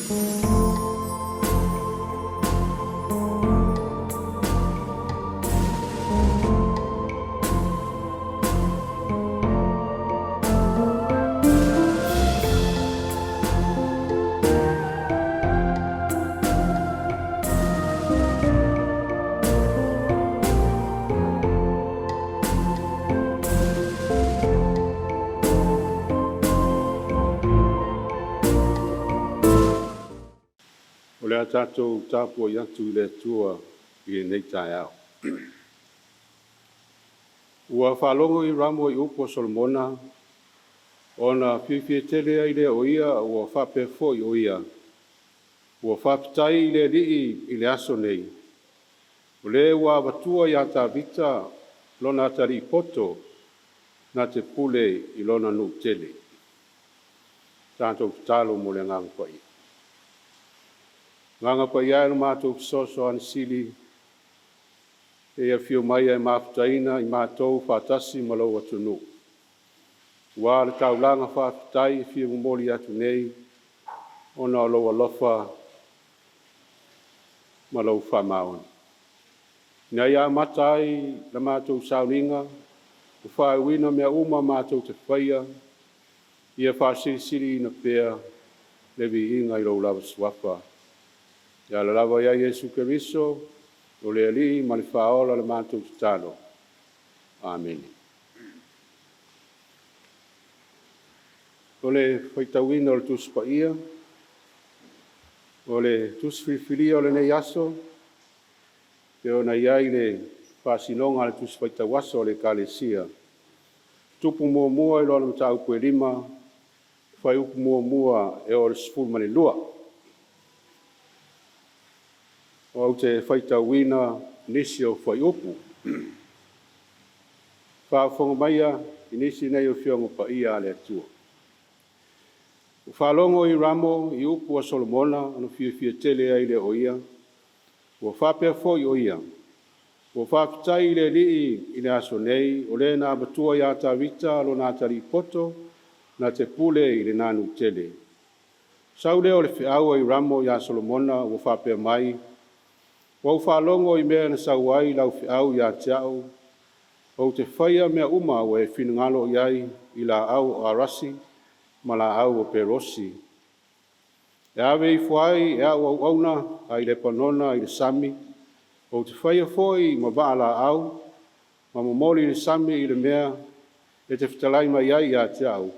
O le atatou tapu i atu le tua i nei tae au. Ua whalongo i ramo i upo Solomona, ona whiwhia tele ai le o ia, ua whape fo i o ia. Ua whapitai i le rii i le aso nei. O le ua watua i ata vita lona atari poto na te pule i lona nu tele. Tātou talo mo le ngang pai. Nganga pa ia no mātou soso an sili e a whio mai e māputaina i mātou whātasi malau atunu. Wā le taulanga whāpitai e whio mumoli atu nei o na loa lofa malau whamaon. Nea ia matai la mātou sauninga o whāwina mea uma mātou te whaia ia whāsirisiri na pēr levi inga i lau lava swafa. Ia la lava ia Yesu Keriso, o le ali ma le whaola le mātou talo. Amen. O le whaitawina o le tuspa ia, o le tuswhiwhiria o le nei aso, te ona iai le whasinonga le tuswhaitawasa o le kalesia. Tupu mua i loa matau koe lima, whai upu mua e o le sifuru lua. O au te whaitawina nisi o whai upu. Whaafonga maia i nisi nei o whiongo pa ia le atua. O whalongo i ramo i upu a Solomona anu whiawhia tele ai le o ia. O whapea fo i o ia. O whapitai i le lii i le aso nei o le na abatua i ata vita lo na atari poto na te pule i le nanu tele. Sau leo le whiaua i ramo i a Solomona o whapea mai. Wau whalongo i mea na sauai lau whiau i a tiao, o te whaia mea uma o e whinangalo iai i la au o arasi, ma la au o perosi. E awe i whai e au au auna a i le panona i le sami, o te whaia foi ma waa la au, ma momoli i le sami i le mea, e te whitalai mai iai i a tiao.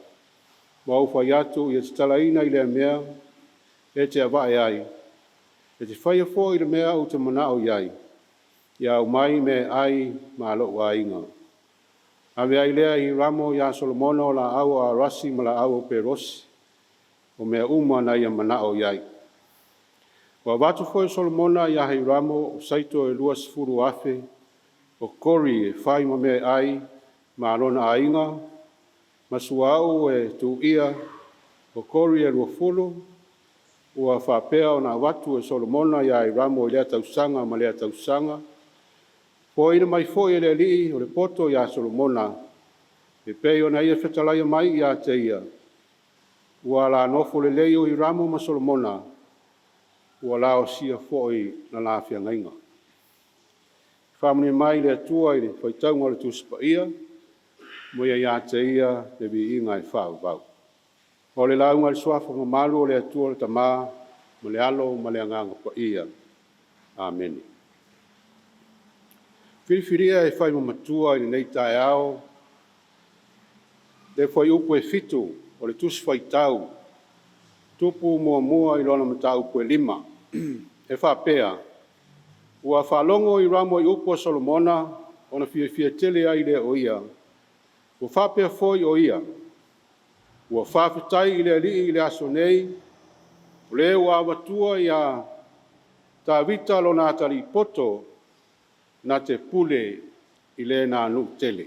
Ma au whai atu i te talaina i le mea, e te awa iai. E te whaia fo i le mea o te manao iai, ia au mai me ai ma alo wa inga. Ave ai lea i ramo ia Solomona o la au a rasi ma la au o perosi, o mea uma na ia manao iai. Wa watu fo i Solomona ia hei ramo o saito e lua sifuru afe, o kori e whai ma mea ai ma alona a inga, ma suau e tu ia, o kori e lua fulu, ua whapea o na watu e Solomona ia i ramo i lea tausanga ma lea tausanga. Po ina mai fo i le li o le poto ia Solomona. E pei o na ia whetalaia mai ia te ia. Ua la nofo le leo i ramo ma Solomona. Ua la o sia fo i na la fia ngainga. Whamuni mai le atua i le whaitaunga o le tuspa ia. Moia ia te ia le vi inga i whau vau. O le launga le swafa ma malu o le atua le tamaa, ma le alo ma le anganga pa ia. Amen. Whiriwhiria e whai matua i nei tae ao, le whai upu e fitu o le tusi whai tau, tupu mua i lona matau upu e lima, e whapea. Ua whalongo i ramo i upu a Solomona, o na whiawhia tele ai le o ia. Ua whapea foi o ia. Ua whawhitai i le alii i le aso nei, o le ua awatua i a tāwita lo nā tari poto na te pule i le nā nu tele.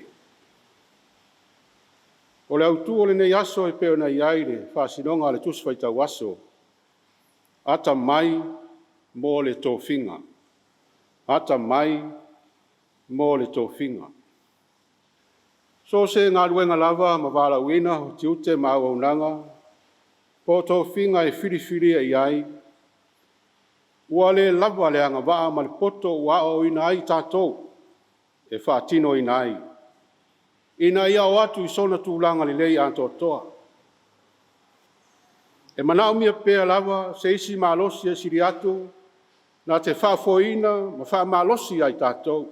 O le autu o le nei aso e peo na iai le whasinonga le tuswhaitau aso, ata mai mō le tōwhinga. Ata mai mō le tōwhinga. So se ngā ruenga lava ma wala uina o tiute ma au aunanga, po tō whinga e whiriwhiri e iai, ua le lava le anga waa ma le poto ua o ina ai tātou, e whaatino ina ai. Ina ia o atu I sona tūlanga li lei anto toa. E manao mia pēa lava se isi malosi e siri atu, na te whaafoina ma wha malosi ai tātou.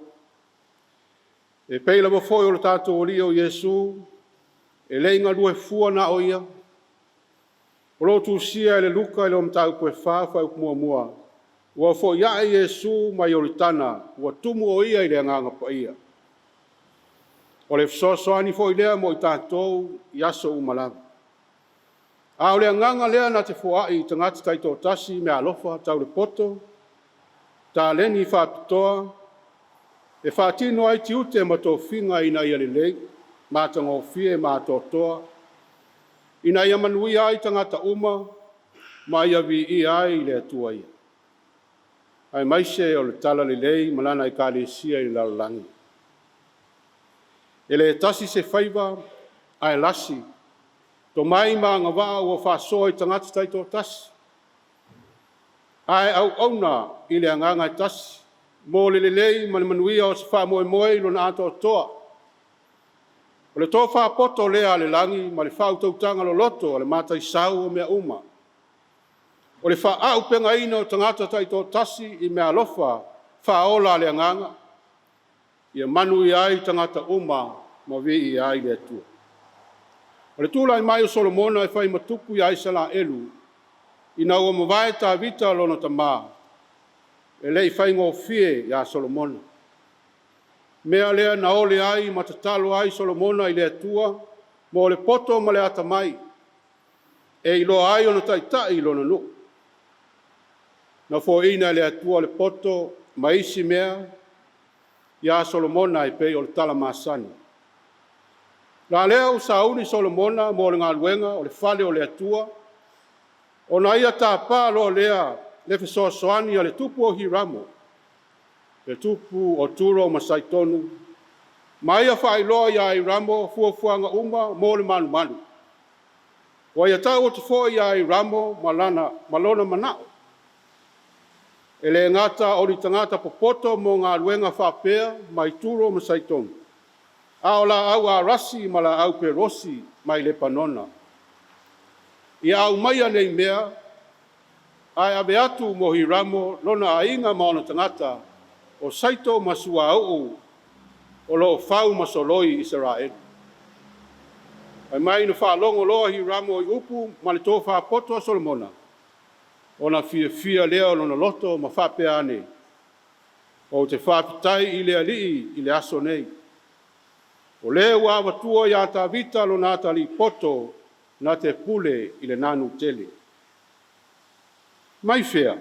E peila wa foi o le tātou o lio Iesu, e leinga lue fua na o ia, o lo tu sia e le luka e le omtau koe whawha up mua mua, ua fo ia e Iesu mai o le tana, ua tumu o ia I le anganga pa ia. O le fsosoani fo I lea mo I tātou I aso umalawa. A o le anganga lea na te foai tangata taito tasi me alofa tau le poto, ta leni whapitoa, e whaatino ai ti ute ma tō whinga ina ia le lei, ma tango fie ma tō toa, ina ia manui ai tangata uma, ma ia vi I ai le atua ia. Ai maise o le tala le lei, malana I kāle sia I lalalangi. E le tasi se whaiva, ai lasi, to mai ma ngā waa ua whaasoa I tangata taito tasi. Ai au auna I le anganga I tasi, mo le lei ma le manuia o se wha moe moe ilo na ato toa. O le tō whaapoto lea le langi, ma le whautautanga lo loto, o le mata I sau o mea uma. O le wha au penga ina o tangata taito tasi I mea lofa, wha ola le anganga. Ia manui ai tangata uma, ma vi I ai le atua. O le tūla I mai o Solomona e whai matupu I aisala elu, ina ua mawai tā vita lona tamā, e lei whai ngō fie ia Solomona. Mea lea na ole ai matatalo ai Solomona I le atua, mo le poto ma le ata mai, e ilo ai ona taitai lona nu. Na fo ina le atua le poto, ma isi mea, ia Solomona I pei o le tala masani. La lea usauni Solomona mo le ngaluenga o le fale o le atua, o na ia tāpā lo lea le fesoasoani a le tupu o Hiramo, le tupu o turo ma saitonu, ma ia whailoa ia I Ramo fuafuanga uma mo le manu manu. Wa ia tau o te fo ia I Ramo malona manao. E le ngata o li tangata popoto mo ngā luenga whapea mai turo ma saitonu. A o la au a rasi ma la au pe rosi mai le panona. Ia au mai anei mea, ai abe atu mo Hiramo lona a inga maona tangata o saito masua au o lo fau masoloi Israel. Ai mai no whaalongo loa Hiramo I upu ma le tō whaapoto a Solomona. O na fia lea lona loto ma whapea ane. O te whapitai I le alii I le aso nei. O le ua watua ia ta vita lo nata li poto na te pule I le nanu tele. Mai fea,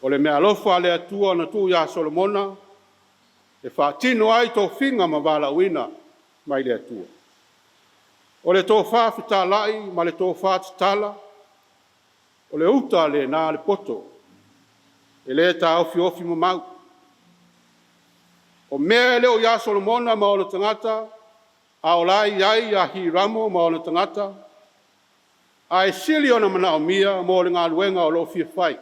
o le mea lofa le atua na tu ia Solomona, e whaatino ai tō whinga ma wala uina mai le atua. O le tō whawhitalai ma le tō whātitala, o le uta le nā le poto, e le tā ofi ma mau. O mea leo ia Solomona ma o le tangata, a o lai iai a Hiramo ma o le tangata, a e sili ona mana o mia mo le ngā luenga o lo fia whai.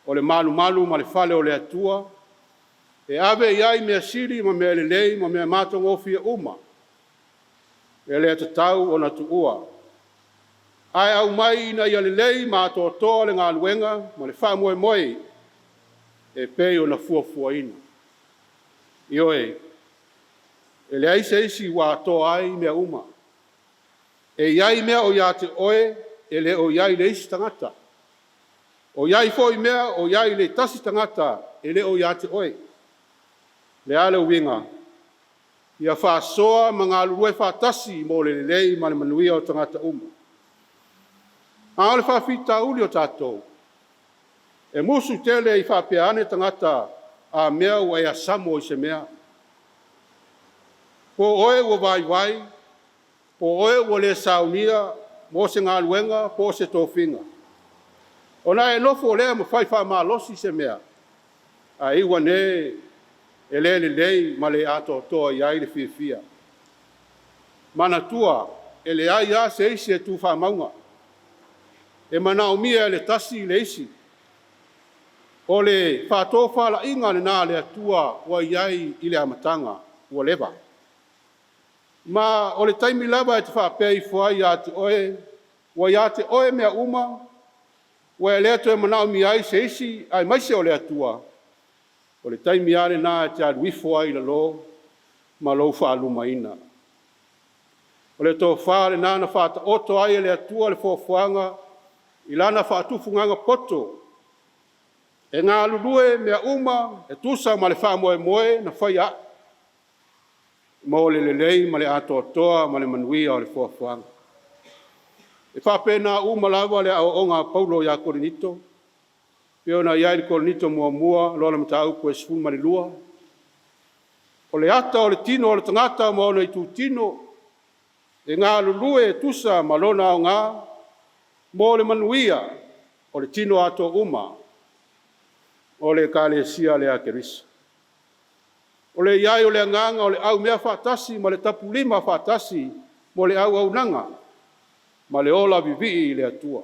O le malu ma le fale o le atua, e ave iai mea sili ma mea le lei ma mea mātong o fia uma. E le atatau o na tuua. Ai au mai ina ia le lei ma toa le ngā luenga ma le wha moe moe, e pei o na fuafua ina. Ioe, e le aise isi wa toa ai mea uma. E iai mea o ia te oe, e le o iai le isi tangata. O iai foi mea, o iai le tasi tangata, e le o ia te oe. Le ale winga, ia whaasoa ma ngā lurue whaatasi mo le lei ma le manuia o tangata uma. A ole whaafita uli o tātou. E musu tele I whaapea ane tangata a mea ua ea samo I se mea. Po oe ua vai, po oe ua le saunia, mo se ngā luenga, po se tōwhinga. O na e nofo o lea ma whai wha maa losi se mea. A iwa ne e le lei ma le ato toa I ai le fia. Mana tua e le ai a se isi e tu whamaunga. E mana o mia le tasi le isi. O le whātō whala inga le nā le atua wa iai i le amatanga ua lewa. Ma o le taimi lava e te whapea i fuai a te oe, wa ia te oe mea uma, wa e lea toe mana o mi ai se isi ai maise o le atua. O le taimi ale nā e te aruifo ai la lo, ma lo whaaluma ina. O le tō whaare nāna whaata oto ai le atua le fōwhanga, i lana whaatufunganga poto, e ngā lulue mea uma, e tusa ma le wha moe moe na whai a, ma o le lelei, ma le atoa, ma le manuia o le fōwhanga. E whapena uma lava le au onga Paulo ia Korinito, peo na iai le Korinito mua, lola mata upo e sifun mani lua. O le ata o le tino o le tangata ma ona i tu tino, e ngā lulue e tusa ma lona o ngā, mo le manuia o le tino ato uma, o le kalesia le akerisa. O le iai o le anganga o le au mea whaatasi, ma le tapu lima whaatasi, mo le au nanga, ma le ola vivi i le atua.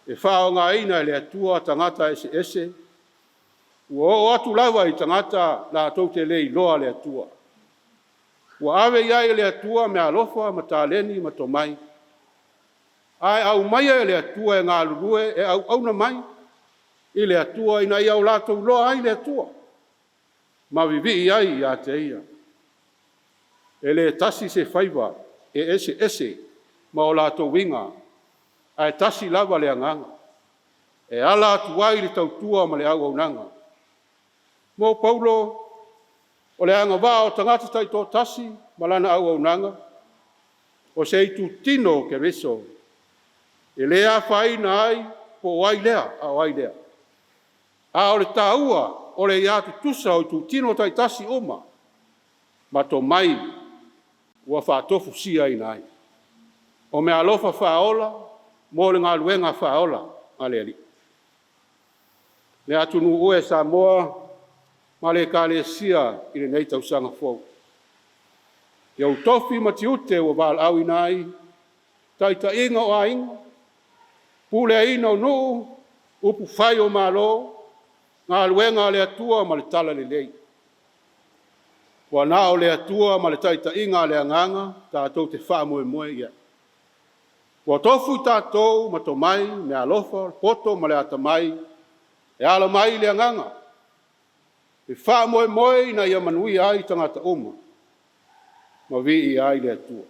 E whao ngā ina i le atua tangata ese, ua o atu lava i tangata la tau te lei loa le atua. Ua awe iai le atua me alofa, ma tāleni, ma tomai. Ai au mai e le atua e ngā lulue, e au na mai, i le atua ina i au lātou loa ai le atua. Ma vivi iai a te ia. E le tasi se whaiva, e ese, ma o lātou winga, ai tasi lava le anganga. E ala atu ai le tautua ma le au nanga. Mo Paulo, o le anga wā o tangata tai tō tasi, malana au nanga, o se i tu tino ke reso, e lea whaina ai, po wai lea, a wai lea. A o le tāua, o le iatu tusa o tu tino tai tasi oma, ma to mai, ua whātofu sia i nai. O me alofa whaola, mo le ngā luenga whaola, a le ali. Le atu nu ue sa moa, ma le kāle sia i le nei tausanga fōu. Iau tofi ma tiute ua wāl au inai, taita inga o a inga, pule ina o nuu, upu whai o malo, ngā luenga le atua ma le tala le lei. Ua nao le atua ma le taita inga le anganga, tātou te wha moe moe ia. Ua tofu tātou ma to mai, me alofa, poto ma le ata mai, e ala mai le anganga. E wha moe moe ina ia manui ai tangata oma, ma vi i ai le atua.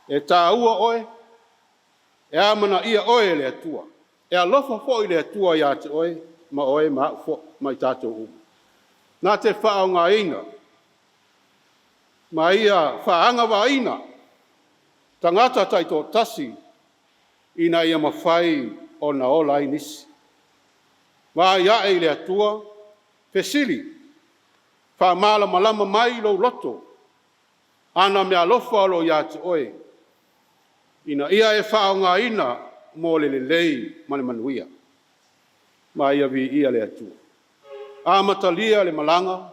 E tā ua oe, e amana ia oe le atua. E alofa fo i le atua ia te oe, ma oe ma fo ma i tātou uma. Nā te wha o ngā ina, ma ia wha anga wa ina, tangata tai tō tasi, ina ia mawhai o na ola i nisi. Wa ia e le atua, fesili, wha mala malama mai lo loto, ana mea lofa lo ia te oe, ina ia e wha o ngā ina, mo le lei mane manuia. Ma ia vi ia le atua. A matalia le malanga,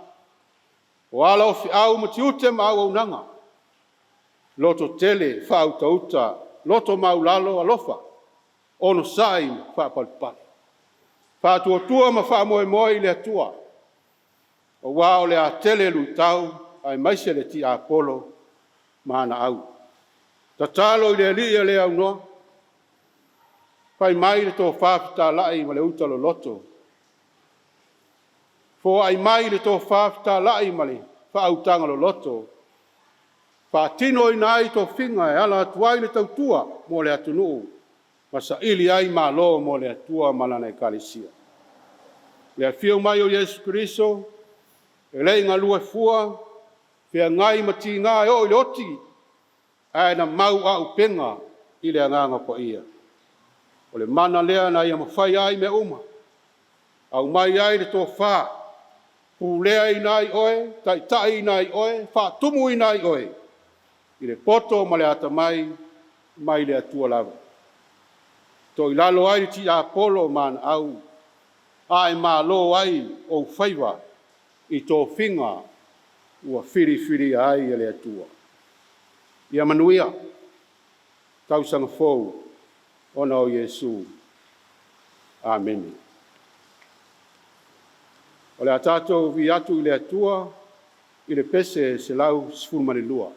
o ala o fi au matiute ma au nanga, loto tele wha utauta, loto maulalo alofa, ono sai wha palipali. Wha tua ma wha moe moe le atua, o wao le a tele lutau, ai maise le ti a polo, maana au. Tatalo i le lia le au noa, whai mai le tō whāpita lai ma le utalo loto. Fo ai mai le tō whāpita lai ma le whaautanga lo loto, whaatino i nai tō whinga e ala atuai le tautua mo le atunuu, ma sa ili ai ma lo mo le atua malana e kalisia. Le whio mai o Yesu Christo, e lei ngā lua fua, whia ngai mati ngā e o i oti, ai na mau a upenga i le anganga po ia. O le mana lea na ia mawhai ai me uma, au mai ai le tō whā, pūlea i nai oe, tai i nai oe, whā tumu i nai oe, i le poto ma le ata mai, mai le atua lava. Tō i lalo ai ti a polo man au, ai mā lo ai o whaiwa, i tō whinga, ua whiri ai e le atua. ia manuia tausaga fou ona o Iesu. Amen. O le a tātou vi atu i le atua i le pese se lau 12.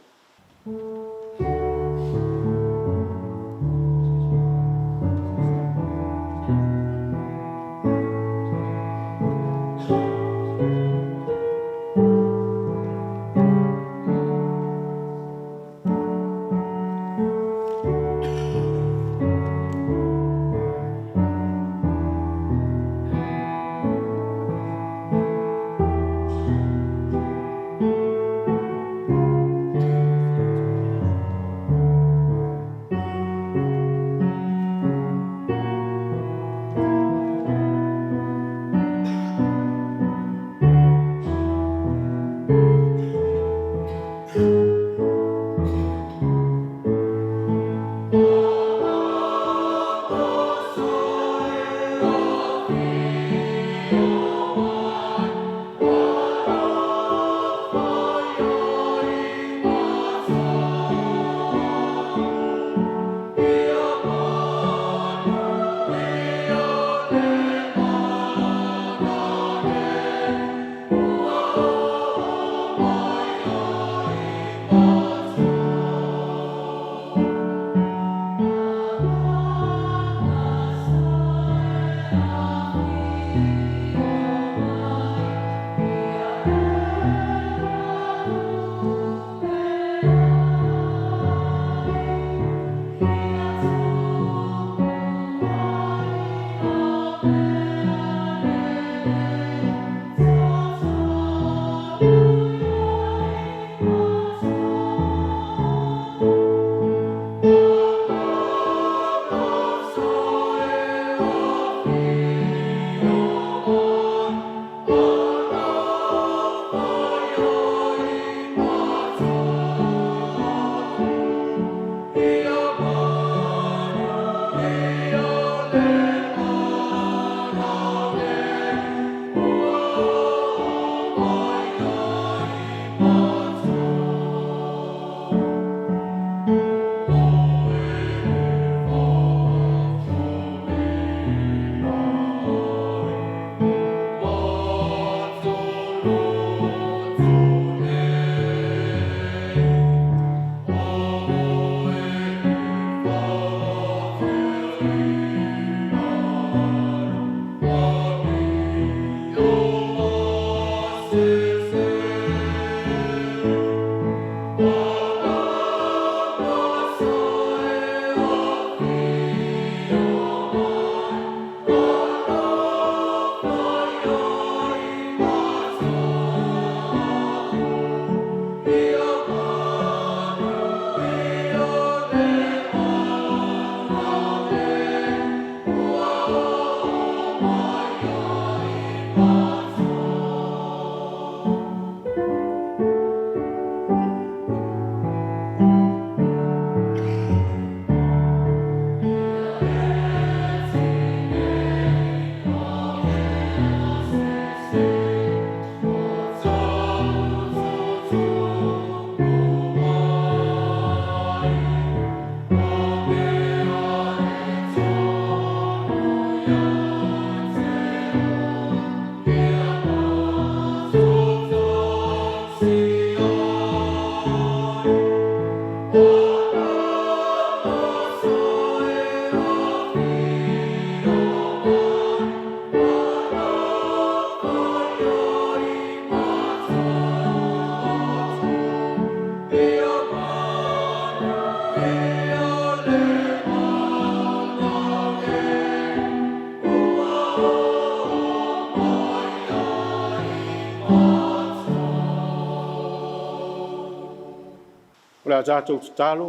O le a tātou tatalo,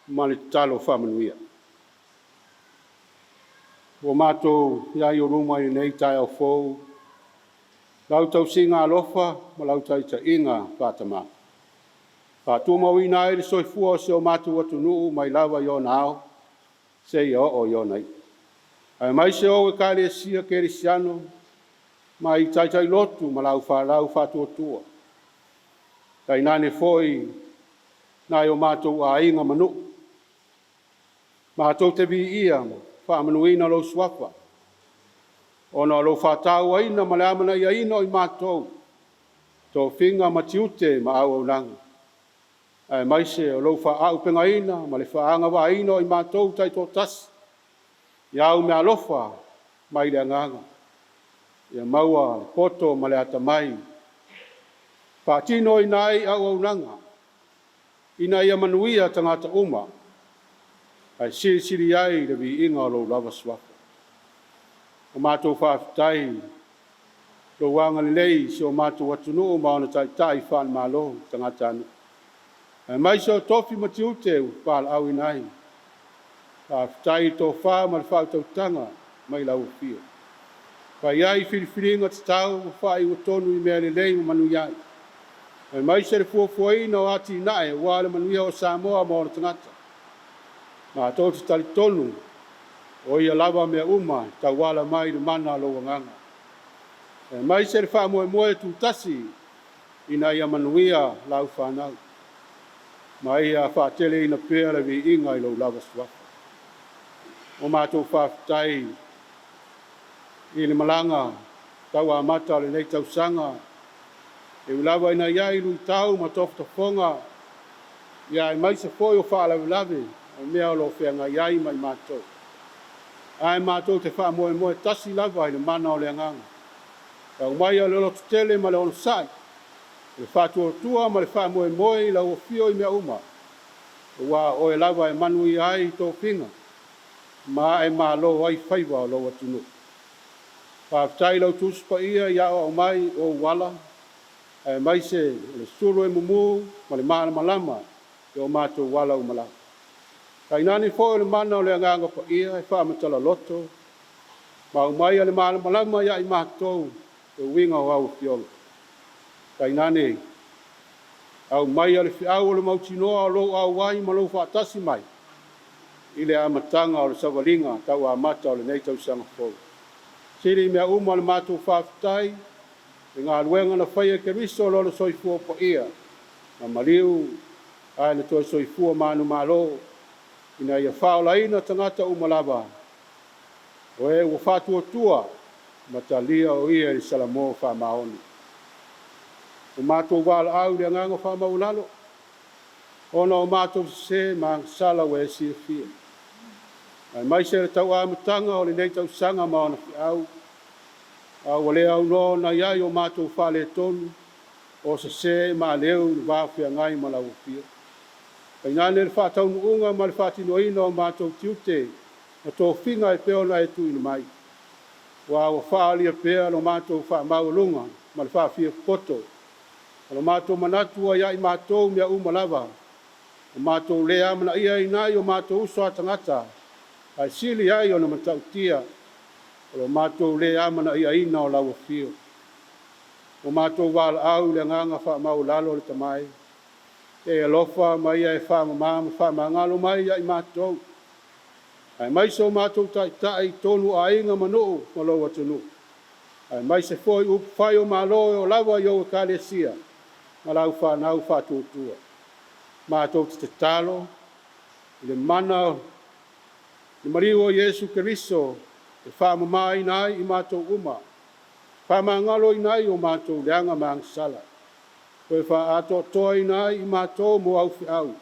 ma le tatalo whamanuia. O mātou ia i o ruma i nei tai au fōu, lau tau singa alofa, ma lau tai ta inga pātama. Pātua mau ina e le soifua o se o mātou atu nuu mai lava i o nao, se i o i o nei. Ai mai se o e kāre sia kere siano, mai tai tai lotu ma lau whātua tua. Tai nane foi na o mātou a inga manu. Mātou te vi ia, whaamanuina lo suafa. Ona lo whatau aina ma le amana ia ino i mātou. Tō whinga matiute ma au au langa. Ai maise o lo whaau penga ina, ma le whaanga wa ino i mātou tai tō tas. Iau me alofa mai le anganga. Ia maua le poto ma le atamai. Whaatino i nai au au langa. Ina ia manuia tangata uma. Ai siri siri ai le vi inga lo lava swafa. O mātou whaafitai, lo wanga lei si o mātou atunu o maona tai whaan malo tangata anu. Ai mai se o tofi matiute u whaala au inai. Whaafitai tō whaa ma le whautau tanga mai lau fio. Whai ai whiriwhiringa te tau o whai o tonu i mea le lei o manu iai. Ai mai se le fuafuaina o ati nae wa le manuia o Samoa maona tangata. Ma tō te tali tonu o ia lava mea uma tau wala mai le mana lo wanganga. E mai se le wha moe moe tu tasi ina ia manuia lau whanau. Mai ia whaatele ina pēr le vi inga i lo lava swafa. O mātou whaafitai i le malanga tau a mata le nei tau sanga. E ulawa ina iai lui tau ma tofta fonga. Ia mai se foi o whaalawe lawe. O mea o lo whenga iai mai mātou. Ai mātou te wha moe moe tasi lava i le mana o le anganga. Tau mai o le lotu tele ma le ono sai. Le whātua tua ma le wha moe moe i la o fio i mea uma. Ua o e lava e manu i ai tō pinga. Ma e mā lo ai whaiwa o lo atunu. Whaafitai lau tuspa ia ia o mai o wala. E mai se le suru e mumu ma le mana malama. E o mātou wala o malama. Kai nani fo le mana o le anganga pa ia e wha matala loto. Ma umai ale mana malama ia i mātou e winga o au fionga. Kai nani au mai ale fiau o le mautinoa o lo au wai ma lo whaatasi mai. Ile amatanga o le savalinga tau a mata o le nei tau sanga fo. Siri mea uma le mātou whaafitai e ngā luenga na whaia ke riso o lo soifua pa ia. Na mariu ai na toi soifua manu malo. Ina ia whaolaina tangata umalava. O e ua whātua tua matalia o ia i salamo whamaoni. O mātou wala au rea nganga whamaulalo. Ona o mātou se ma sala o e sia fia. Ai mai se le tau amatanga o le nei tau sanga maona fi au. O le au no na iai o mātou whale tonu. O se ma leo ni wāwhia ngai malau fia. Kai nane le whātau nuunga ma le whātino ina o mātou tiute na tō whinga e peo na e tuina mai. Wa o whaalia pea no mātou whaamaulunga ma le whāwhia poto. O mātou manatu a iai mātou mea umalava. O mātou le amana ia i nai o mātou uso atangata. Ai sili ai o na matau tia. O mātou le amana ia ina o lawa fio. O mātou wala au le nganga whaamaulalo le tamai. E alofa mai e whamangalo mai i mātou. Ai mai so mātou tai tonu a inga manu ma lo atunu. Ai mai se foi whai o malo o lawa i o kalesia. Ma lau whanau whātutua. Mātou te talo, le mana, le mariu o Yesu Keriso, e whamamai nai i mātou uma. Whamangalo i nai o mātou leanga mangsala. Koe wha ato toi nai i mātou mo au fi au.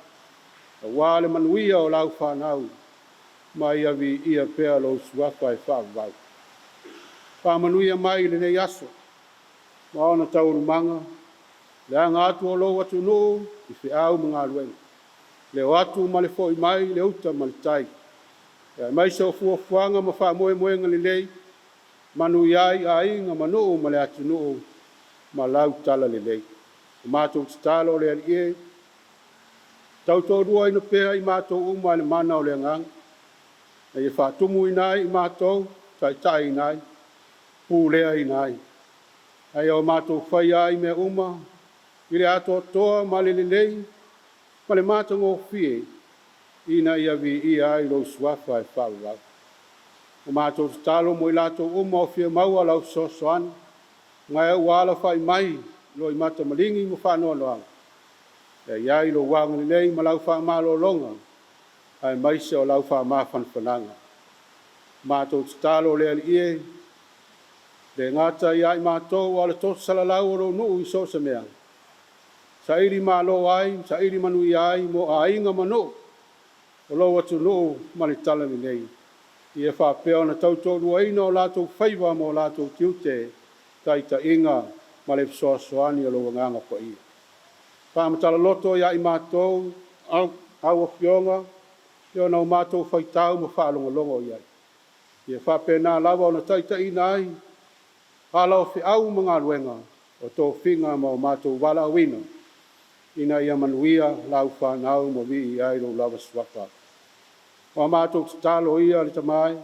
A wāle manuia o lau whanau. Mai avi ia pēa lo suafa e whaavau. Whamanuia mai le nei aso. Maona tauru manga. Leanga atu o lo atu nuu i fi au mga luenga. Leo atu male fo i mai le uta male tai. E mai so fua fuanga ma wha moe moenga le lei. Manu iai a inga manu male atu nuu ma lau tala le lei. Mātou te talo o le alie. Tau tō rua ina pēa i mātou uma le mana o le ngang. E e whātumu i nai i mātou, tai i nai, pūlea i nai. Ai o mātou whai ai mea uma, i le ato toa ma le lei, ma le mātou ngō fie, ina i avi i ai lo suafa e whāwau. O mātou te talo mo i lātou uma o fia maua lau sosoan, ngai au wala whai mai, lo i mata malingi mo whanoa noanga. iai lo wanga nei ma lau whamalolonga, ai maise o lau whamawhanwhananga. Mātou talo le ali le ngata iai mātou ala tō salalau o nuu i so sa mea. Sa iri malo ai, sa iri manu iai, mo a inga manu, o lo watu nuu mani talani nei. Ia whapea na tautou ruaina o lātou whaiva mo lātou tiute, taita inga ma le soani o lo wanganga pa ia. Whamatala loto iai mātou, au a fionga, io na o mātou whaitau mo whaalongolongo iai. Ia whapea nā lawa o na taita ina ai, hala o fi au mga ruenga, o tō whinga ma o mātou wala wina, ina ia manuia lau whanau mo vi i airo lawa swaka. O mātou talo ia le tamai,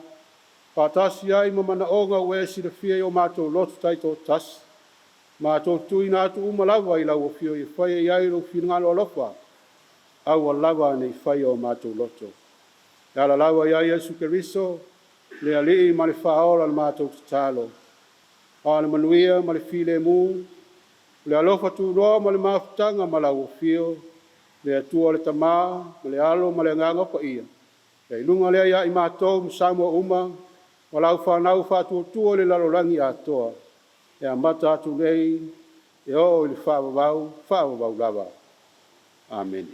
pātasi ai ma mana onga ue si le fia o mātou lotu taito tas, mātou tui nātu umalawa i lau o fio i whaia i airo whingalo alofa, au a lawa nei whaia o mātou loto. Ala lawa i ai Yesu Keriso, le alii ma le whaola le mātou talo. Ale manuia ma le file mu, le alofa tu roa ma le mafutanga ma lau o fio, le atua le tamaa, ma le alo ma le nganga pa ia. Kei lunga lea ia i mātou msamo uma, ma lau whanau whātua tua le lalolangi atoa. E amata atu nei, e o ili whaavavau lava. Amen.